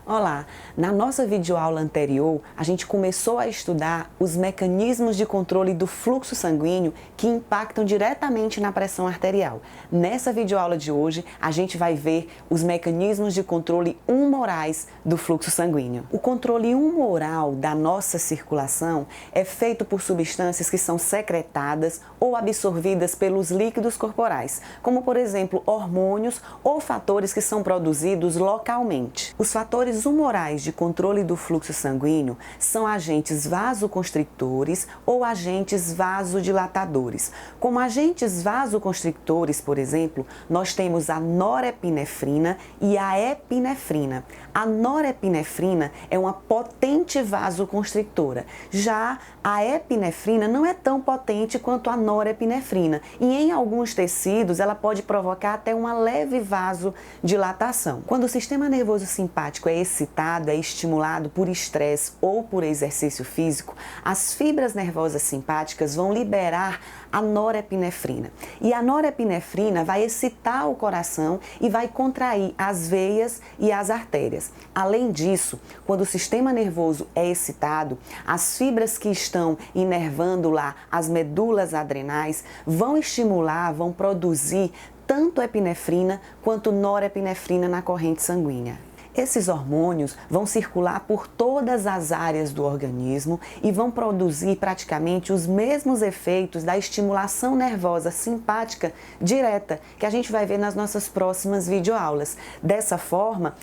Olá! Na nossa videoaula anterior, a gente começou a estudar os mecanismos de controle do fluxo sanguíneo que impactam diretamente na pressão arterial. Nessa videoaula de hoje, a gente vai ver os mecanismos de controle humorais do fluxo sanguíneo. O controle humoral da nossa circulação é feito por substâncias que são secretadas ou absorvidas pelos líquidos corporais, como por exemplo hormônios ou fatores que são produzidos localmente. Os fatores humorais de controle do fluxo sanguíneo são agentes vasoconstrictores ou agentes vasodilatadores. Como agentes vasoconstrictores, por exemplo, nós temos a norepinefrina e a epinefrina. A norepinefrina é uma potente vasoconstrictora, já a epinefrina não é tão potente quanto a norepinefrina e em alguns tecidos ela pode provocar até uma leve vasodilatação. Quando o sistema nervoso simpático é excitado, é estimulado por estresse ou por exercício físico, as fibras nervosas simpáticas vão liberar a norepinefrina. E a norepinefrina vai excitar o coração e vai contrair as veias e as artérias. Além disso, quando o sistema nervoso é excitado, as fibras que estão inervando lá as medulas adrenais vão estimular, vão produzir tanto epinefrina quanto norepinefrina na corrente sanguínea. Esses hormônios vão circular por todas as áreas do organismo e vão produzir praticamente os mesmos efeitos da estimulação nervosa simpática direta, que a gente vai ver nas nossas próximas videoaulas. Dessa forma,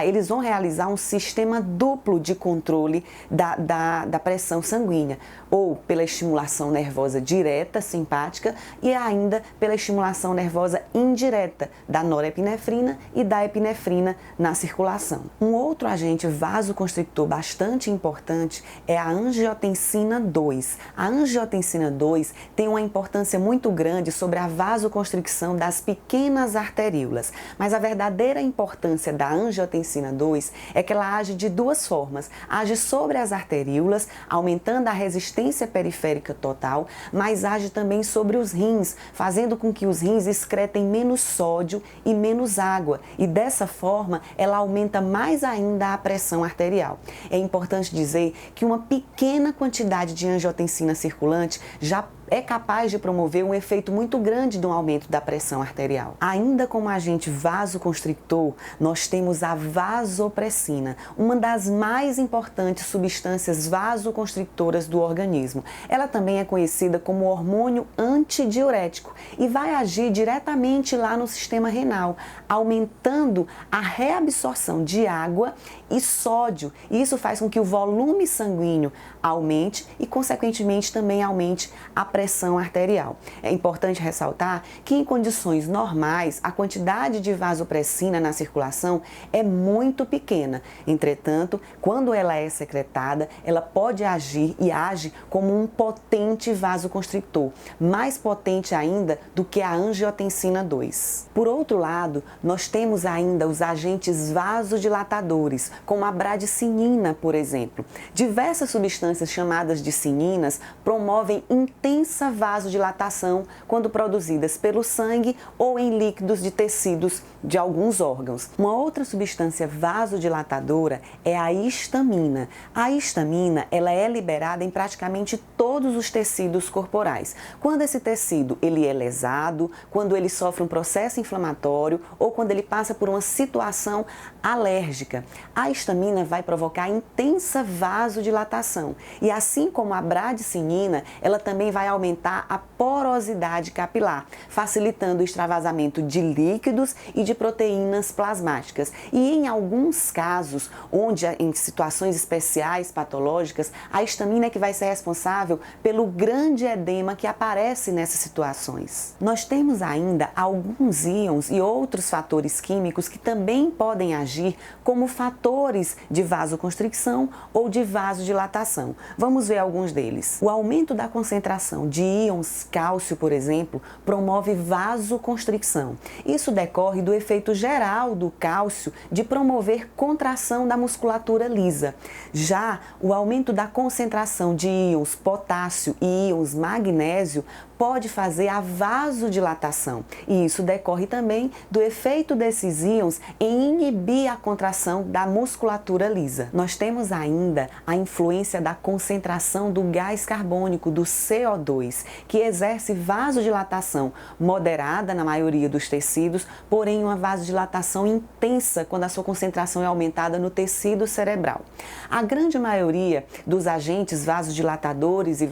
eles vão realizar um sistema duplo de controle da pressão sanguínea, ou pela estimulação nervosa direta, simpática, e ainda pela estimulação nervosa indireta da norepinefrina e da epinefrina na circulação. Um outro agente vasoconstrictor bastante importante é a angiotensina 2. A angiotensina 2 tem uma importância muito grande sobre a vasoconstricção das pequenas arteríolas, mas a verdadeira importância da angiotensina 2 é que ela age de duas formas. Age sobre as arteríolas, aumentando a resistência periférica total, mas age também sobre os rins, fazendo com que os rins excretem menos sódio e menos água, e dessa forma ela aumenta mais ainda a pressão arterial. É importante dizer que uma pequena quantidade de angiotensina circulante já é capaz de promover um efeito muito grande de um aumento da pressão arterial. Ainda como agente vasoconstrictor, nós temos a vasopressina, uma das mais importantes substâncias vasoconstrictoras do organismo. Ela também é conhecida como hormônio antidiurético e vai agir diretamente lá no sistema renal, aumentando a reabsorção de água e sódio. E isso faz com que o volume sanguíneo aumente e, consequentemente, também aumente a pressão arterial. É importante ressaltar que em condições normais a quantidade de vasopressina na circulação é muito pequena. Entretanto, quando ela é secretada, ela pode agir e age como um potente vasoconstrictor, mais potente ainda do que a angiotensina 2. Por outro lado, nós temos ainda os agentes vasodilatadores, como a bradicinina, por exemplo. Diversas substâncias chamadas de cininas promovem intensa vasodilatação quando produzidas pelo sangue ou em líquidos de tecidos de alguns órgãos. Uma outra substância vasodilatadora é a histamina. A histamina, ela é liberada em praticamente todos os tecidos corporais. Quando esse tecido ele é lesado, quando ele sofre um processo inflamatório ou quando ele passa por uma situação alérgica, a histamina vai provocar intensa vasodilatação. E assim como a bradicinina, ela também vai aumentar a porosidade capilar, facilitando o extravasamento de líquidos e de proteínas plasmáticas. E em alguns casos, onde em situações especiais patológicas, a histamina é que vai ser responsável pelo grande edema que aparece nessas situações. Nós temos ainda alguns íons e outros fatores químicos que também podem agir como fatores de vasoconstricção ou de vasodilatação. Vamos ver alguns deles. O aumento da concentração de íons cálcio, por exemplo, promove vasoconstricção. Isso decorre do efeito geral do cálcio de promover contração da musculatura lisa. Já o aumento da concentração de íons potássio e íons magnésio pode fazer a vasodilatação, e isso decorre também do efeito desses íons em inibir a contração da musculatura lisa. Nós temos ainda a influência da concentração do gás carbônico, do CO2, que exerce vasodilatação moderada na maioria dos tecidos, porém uma vasodilatação intensa quando a sua concentração é aumentada no tecido cerebral. A grande maioria dos agentes vasodilatadores e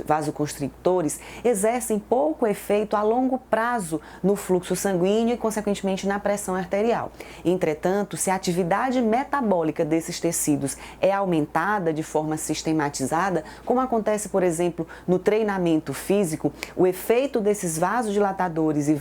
vasoconstrictores exercem pouco efeito a longo prazo no fluxo sanguíneo e, consequentemente, na pressão arterial. Entretanto, se a atividade metabólica desses tecidos é aumentada de forma sistematizada, como acontece, por exemplo, no treinamento físico, o efeito desses vasodilatadores e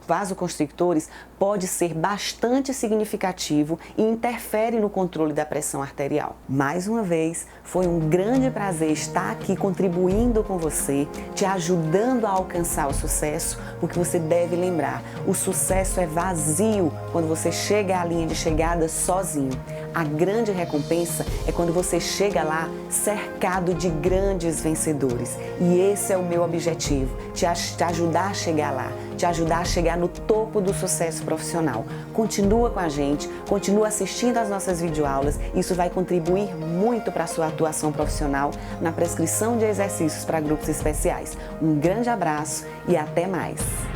vasoconstrictores pode ser bastante significativo e interfere no controle da pressão arterial. Mais uma vez, foi um grande prazer estar aqui contribuindo com você, te ajudando a alcançar o sucesso, porque você deve lembrar, o sucesso é vazio quando você chega à linha de chegada sozinho. A grande recompensa é quando você chega lá cercado de grandes vencedores. E esse é o meu objetivo, te ajudar a chegar lá, te ajudar a chegar no topo do sucesso profissional. Continua com a gente, continua assistindo às nossas videoaulas, isso vai contribuir muito para a sua atuação profissional na prescrição de exercícios para grupos especiais. Um grande abraço e até mais!